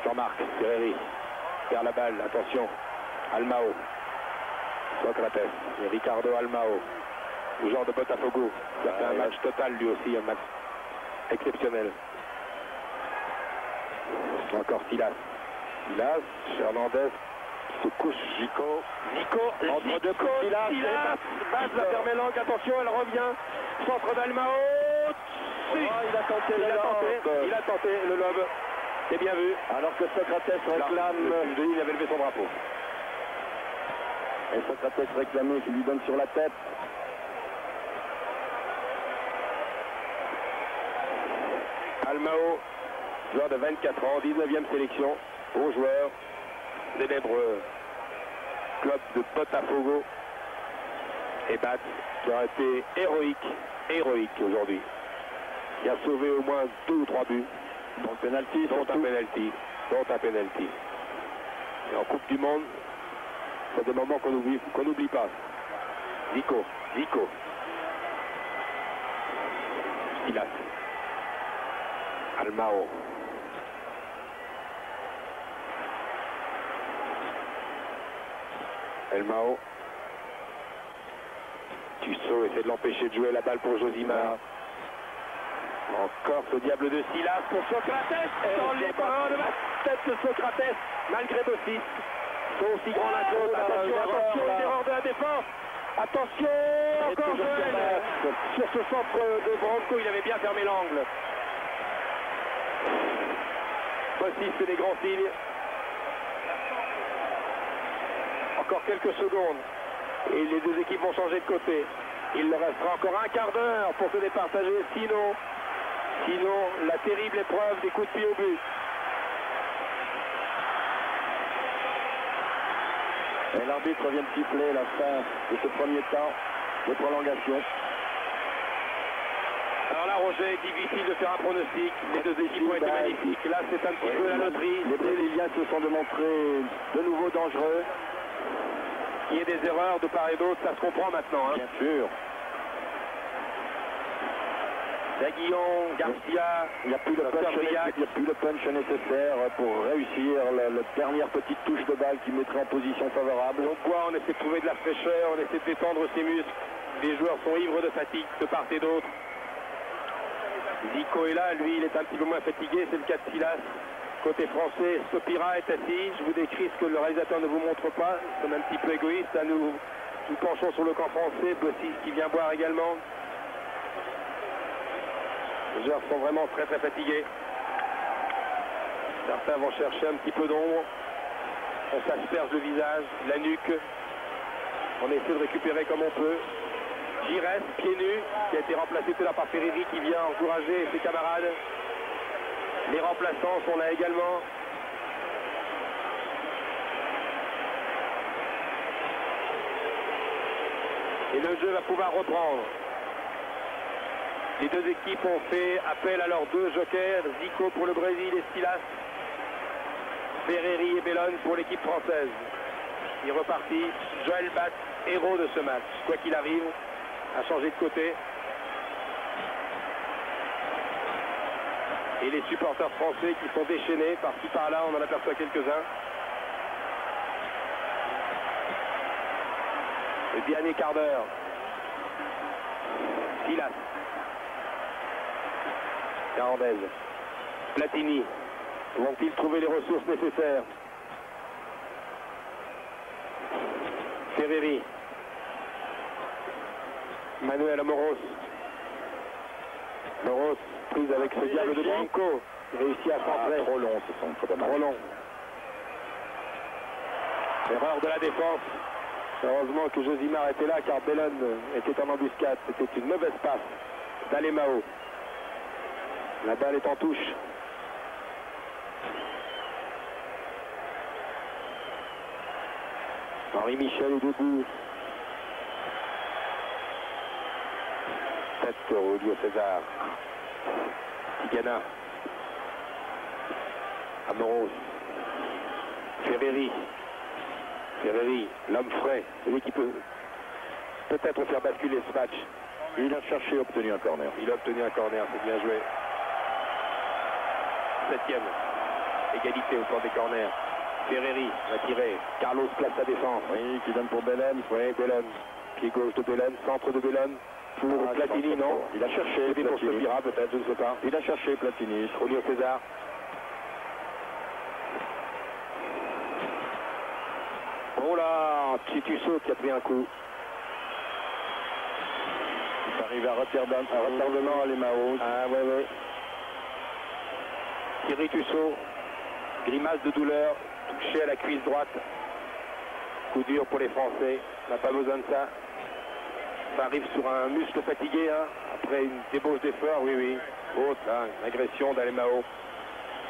Jean-Marc Ferreri perd la balle, attention, Almao, Socrates et Ricardo Almao, joueur de Botafogo, qui a fait un match total lui aussi, un match exceptionnel. Encore Silas, Hernandez se couche, Zico, entre deux coups, Silas, Baz la fermer l'angle, attention, elle revient, centre d'Almao, il a tenté le lob. C'est bien vu. Alors que Socrates réclame. Il avait levé son drapeau. Et Socrates réclamait qu'il lui donne sur la tête. Almao, joueur de 24 ans, 19e sélection, beau joueur, célèbre club de Botafogo. Et Bat, qui a été héroïque aujourd'hui. Qui a sauvé au moins 2 ou 3 buts. Dont un penalty. Et en Coupe du Monde, c'est des moments qu'on n'oublie pas. Zico. Silas. Almao. Almao. Tusso essaie de l'empêcher de jouer la balle pour Josimar. Encore ce diable de Silas pour Socrates, dans les bras de la tête de Socrates, malgré Bossis, sont aussi grands l'un que l'autre. Attention, une erreur de la défense. Attention, encore Joël sur ce centre de Branco, il avait bien fermé l'angle. Bossis fait des grands signes. Encore quelques secondes et les deux équipes vont changer de côté. Il leur restera encore un quart d'heure pour se départager, Sinon, la terrible épreuve des coups de pied au but. Et l'arbitre vient de siffler la fin de ce premier temps de prolongation. Alors là, Roger, difficile de faire un pronostic. Les deux équipes ont été magnifiques. Là, c'est un petit peu la loterie. Les Brésiliens se sont démontrés de nouveau dangereux. Qu'il y ait des erreurs de part et d'autre, ça se comprend maintenant. Bien sûr. Daguillon, Garcia, il n'y a plus le punch nécessaire pour réussir la dernière petite touche de balle qui mettrait en position favorable. On boit, on essaie de trouver de la fraîcheur, on essaie de détendre ses muscles. Les joueurs sont ivres de fatigue de part et d'autre. Zico est là, lui il est un petit peu moins fatigué, c'est le cas de Silas. Côté français, Sopira est assis. Je vous décris ce que le réalisateur ne vous montre pas. C'est un petit peu égoïste. Là, nous penchons sur le camp français. Bossis qui vient boire également. Les joueurs sont vraiment très fatigués. Certains vont chercher un petit peu d'ombre. On s'asperge le visage, la nuque. On essaie de récupérer comme on peut. Giresse, pieds nus, qui a été remplacé tout là par Ferreri qui vient encourager ses camarades. Les remplaçants sont là également. Et le jeu va pouvoir reprendre. Les deux équipes ont fait appel à leurs deux jokers, Zico pour le Brésil et Silas, Ferreri et Bellone pour l'équipe française. Il est reparti, Joël Bat, héros de ce match, quoi qu'il arrive, a changé de côté. Et les supporters français qui sont déchaînés par-ci par-là, on en aperçoit quelques-uns. Le dernier quart d'heure. Silas. Hernandez, Platini, vont-ils trouver les ressources nécessaires? Ferreri, Manuel Amoros, prise avec ce diable de Branco, réussit à centrer. Trop long ce centre, trop long. Erreur de la défense. Heureusement que Josimar était là car Bellone était en embuscade. C'était une mauvaise passe d'Alemao. La balle est en touche. Henri Michel est debout. Tête au Julio César. Tigana. Amoros. Ferreri, l'homme frais, celui qui peut peut-être faire basculer ce match. Il a cherché et obtenu un corner. Il a obtenu un corner, c'est bien joué. 7e. Égalité au point des corners. Ferreri va tirer. Carlos place sa défense. Oui, qui donne pour Belen. Oui, Belen. Pied gauche de Belen. Centre de Belen. Pour Platini, non. Il a cherché pour Platini. Stopira, peut-être, je ne sais pas. Il a cherché Platini. Julio César. Oh là, Titusso qui a pris un coup. Il arrive à retardement à l'Emmaüs. Ah ouais, ouais. Thierry Tusso, grimace de douleur, touché à la cuisse droite. Coup dur pour les Français, on n'a pas besoin de ça. Ça arrive sur un muscle fatigué, hein, après une débauche d'effort, oui, oui. Haute, là, une agression d'Alemao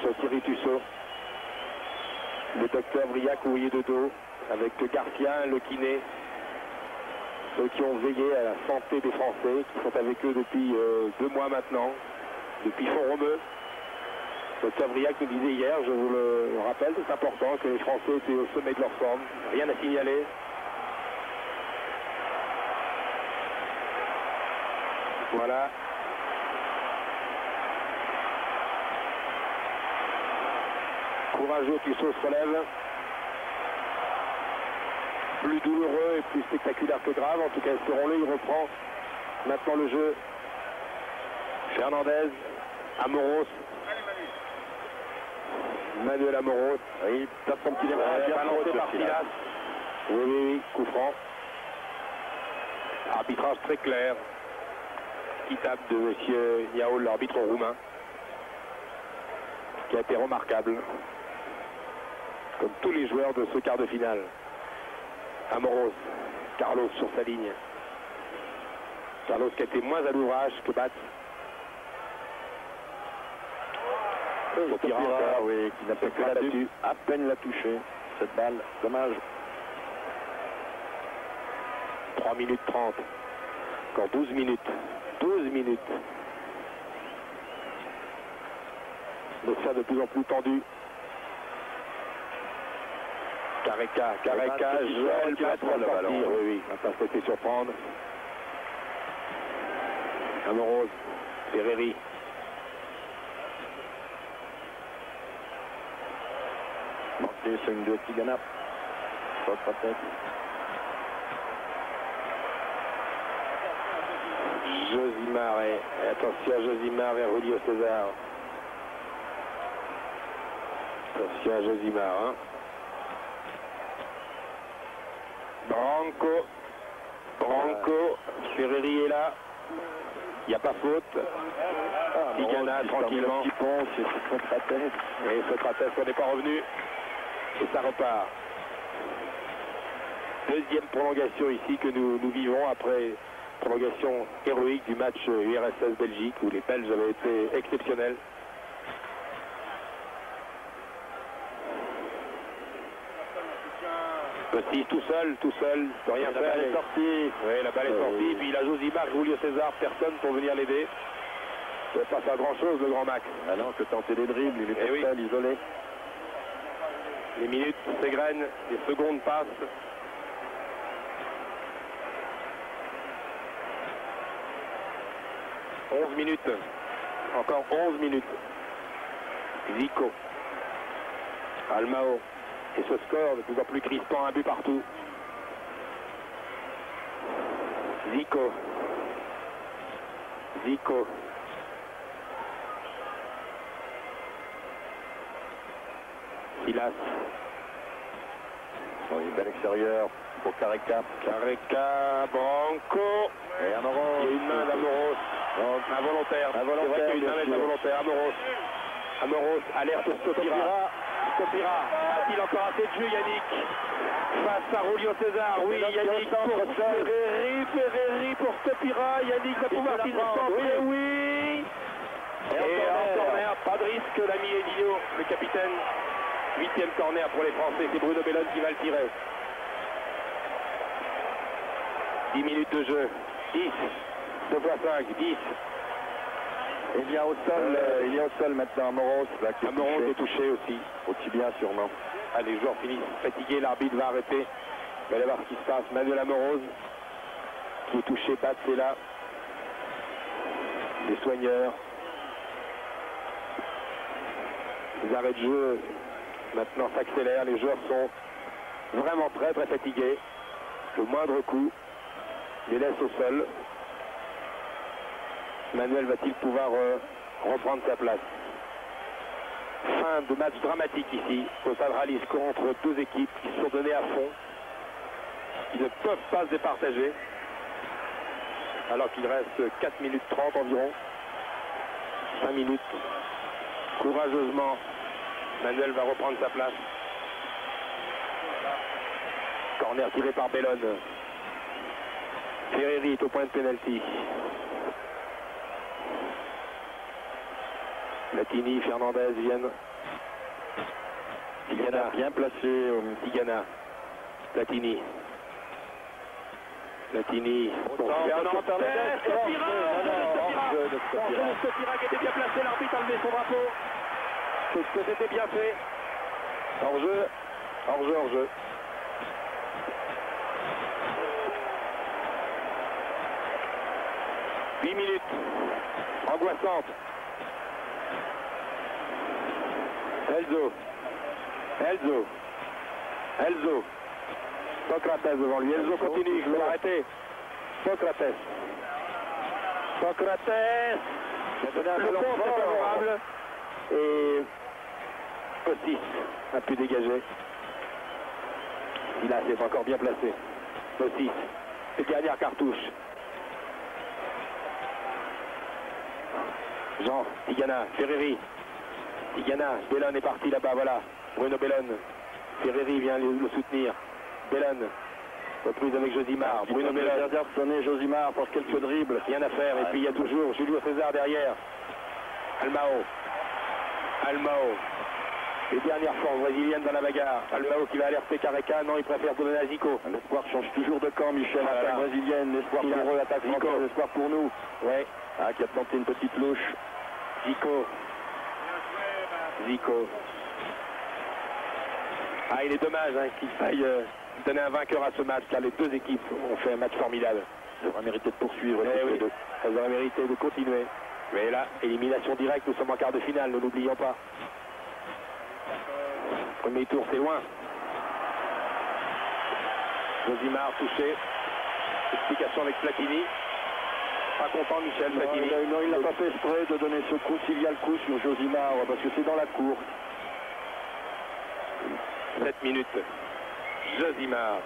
sur Thierry Tusso. Le docteur Briac ouvrier de dos, avec Garcia, le kiné. Ceux qui ont veillé à la santé des Français, qui sont avec eux depuis 2 mois maintenant, depuis Font-Romeu. Docteur Briac nous disait hier, je vous le rappelle, c'est important que les Français étaient au sommet de leur forme. Rien à signaler. Voilà. Courageux, Tusso se relève. Plus douloureux et plus spectaculaire que grave. En tout cas, espérons-le, il reprend maintenant le jeu. Fernandez, Amoros. Manuel Amoros. Oui, il tape son petit démarrage. Balancé par Silas. Oui, oui, oui, coup franc. Arbitrage très clair. Qui tape de M. Niaoul, l'arbitre roumain. Qui a été remarquable. Comme tous les joueurs de ce quart de finale. Amoros, Carlos sur sa ligne. Carlos qui a été moins à l'ouvrage que Batz. Stopira, oui, qui n'a fait que à peine la toucher, cette balle, dommage. 3 minutes 30. Encore 12 minutes. 12 minutes. Le faire de plus en plus tendu. Careca, Joël Batz va sortir. Oui, oui, on va pas se laisser surprendre. Amoros, Ferreri. Porté sur une de Tigana. Peut-être. Josimar et attention à Josimar et à Julio César. Attention à Josimar. Hein. Branco, Ferreri est là. Il n'y a pas faute. Tigana tranquillement. Petit pont, c'est Socrates. Et Socrates, on n'est pas revenu. Et ça repart. Deuxième prolongation ici que nous vivons après prolongation héroïque du match URSS Belgique où les Belges avaient été exceptionnels. Aussi tout seul, peut rien faire. La balle est sortie. Oui, la balle est sortie. Puis il a Josimar, Julio César, personne pour venir l'aider. Il ne peut pas faire grand chose, le grand Max. Ah non, que tenter des dribbles, il est seul, isolé. Les minutes s'égrènent, les secondes passent. « 11 minutes. Encore 11 minutes. Zico. Almao. Et ce score de plus en plus crispant, un but partout. Zico. Silas. Oui, bel extérieur pour Careca. Branco. Et Amoros. Il y a une main d'Amoros. Involontaire. C'est vrai qu'il y a une main involontaire. Amoros. Alerte Stopira. A-t-il encore assez de jeu, Yannick? Face à Julio César. Oui, Yannick pour Ferreri pour Stopira. Yannick va pouvoir tirer le centre. Oui. Et en corner, pas de risque, l'ami Edino, le capitaine. 8e corner pour les Français. C'est Bruno Bellone qui va le tirer. 10 minutes de jeu. 10. 2 x 5. 10. Il y a au sol maintenant Amoros. Amoros est touché aussi. Au tibia sûrement. Ah, les joueurs finissent fatigués, l'arbitre va arrêter. On va aller voir ce qui se passe. Manuel Amoros qui est touché, Batz est là. Les soigneurs. Les arrêts de jeu maintenant s'accélèrent, les joueurs sont vraiment très fatigués. Le moindre coup les laisse au sol. Manuel va-t-il pouvoir reprendre sa place? Fin de match dramatique ici au Stade Jalisco entre deux équipes qui se sont données à fond, qui ne peuvent pas se départager, alors qu'il reste 4 minutes 30 environ. 5 minutes. Courageusement, Manuel va reprendre sa place. Corner tiré par Bellone. Ferreri est au point de pénalty. Platini, Fernandez viennent. Tigana, bien placé. Tigana. Platini. Platini. Stopira qui était bien placé, l'arbitre a levé son drapeau. Que c'était bien fait. Hors-jeu. Hors-jeu. 8 minutes. Angoissante. Elzo. Socrates devant lui. Elzo continue, je vais l'arrêter. Socrates. Le pont est favorable. Et Costis a pu dégager. Silas est encore bien placé. Costis. C'est dernière cartouche. Jean, Tigana, Ferreri. Tigana, Bellone est parti là-bas, voilà. Bruno Bellone. Ferreri vient le soutenir. Bellone. Reprise avec Josimar. Bruno Bellone. Sonné Josimar pour quelques dribbles. Rien à faire. Et puis il y a toujours Julio César derrière. Almao. Les dernières forces brésiliennes dans la bagarre. Almao qui va alerter Careca. Non, il préfère donner à Zico. L'espoir change toujours de camp, Michel. Attaque brésilienne. L'espoir pour eux, attaque française. L'espoir pour nous. Ouais. Ah, qui a tenté une petite louche. Zico. Ah, il est dommage qu'il faille donner un vainqueur à ce match, car les deux équipes ont fait un match formidable. Elles auraient mérité de poursuivre. Oui. Elles auraient mérité de continuer. Mais là, élimination directe, nous sommes en quart de finale, ne l'oublions pas. Premier tour, c'est loin. Josimar touché. Explication avec Platini. Pas content Michel Platini. Non, il n'a pas fait exprès de donner ce coup, s'il y a le coup sur Josimar, parce que c'est dans la course. 7 minutes. Josimar.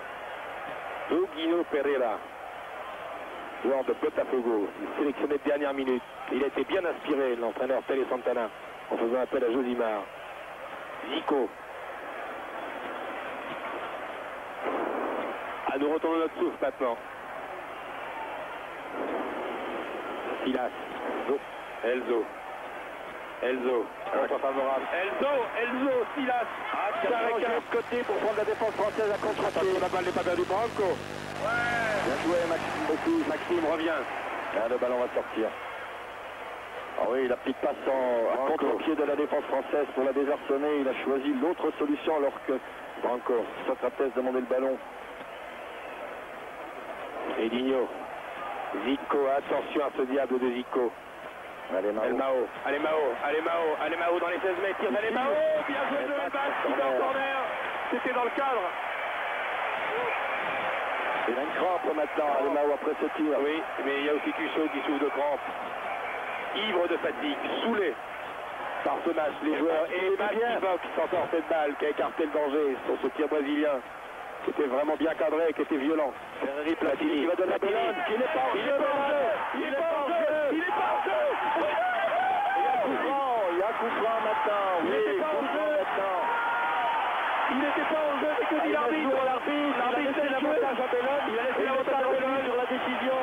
Huguino Pereira, joueur de Botafogo, sélectionné de dernière minute. Il a été bien inspiré, l'entraîneur Tele Santana, en faisant appel à Josimar. Zico. À nous retourner notre souffle maintenant. Silas. Elzo. Contre favorable. Elzo, Silas. Careca de côté pour prendre la défense française à contre-pied. La balle n'est pas perdue. Branco. Bien joué, Maxime, beaucoup. Maxime revient. Ah, le ballon va sortir. Ah oui, la petite passe en contre-pied de la défense française pour la désarçonner. Il a choisi l'autre solution alors que Branco, Socrates demandait le ballon. Edinho. Zico, attention à ce diable de Zico. Allez Mao dans les 16 mètres, tire Mao, bien joué de Elbas, qui va en corner, c'était dans le cadre. Il a une crampe maintenant, Mao après ce tir. Oui, mais il y a aussi Tuchot qui souffre de crampe. Ivre de fatigue, saoulé par ce match, les joueurs, et Matt qui s'en sort cette balle, qui a écarté le danger sur ce tir brésilien. C'était vraiment bien cadré, qui était violent. Ferreri, Platini, qui va donner la Bellone, qui n'est pas en jeu. Il est pas en jeu. Il y a coup franc maintenant. Oui, il n'était pas en jeu, mais que dit l'arbitre? L'arbitre, il a laissé l'avantage à Bellone. Il a laissé l'avantage à Bellone sur la décision.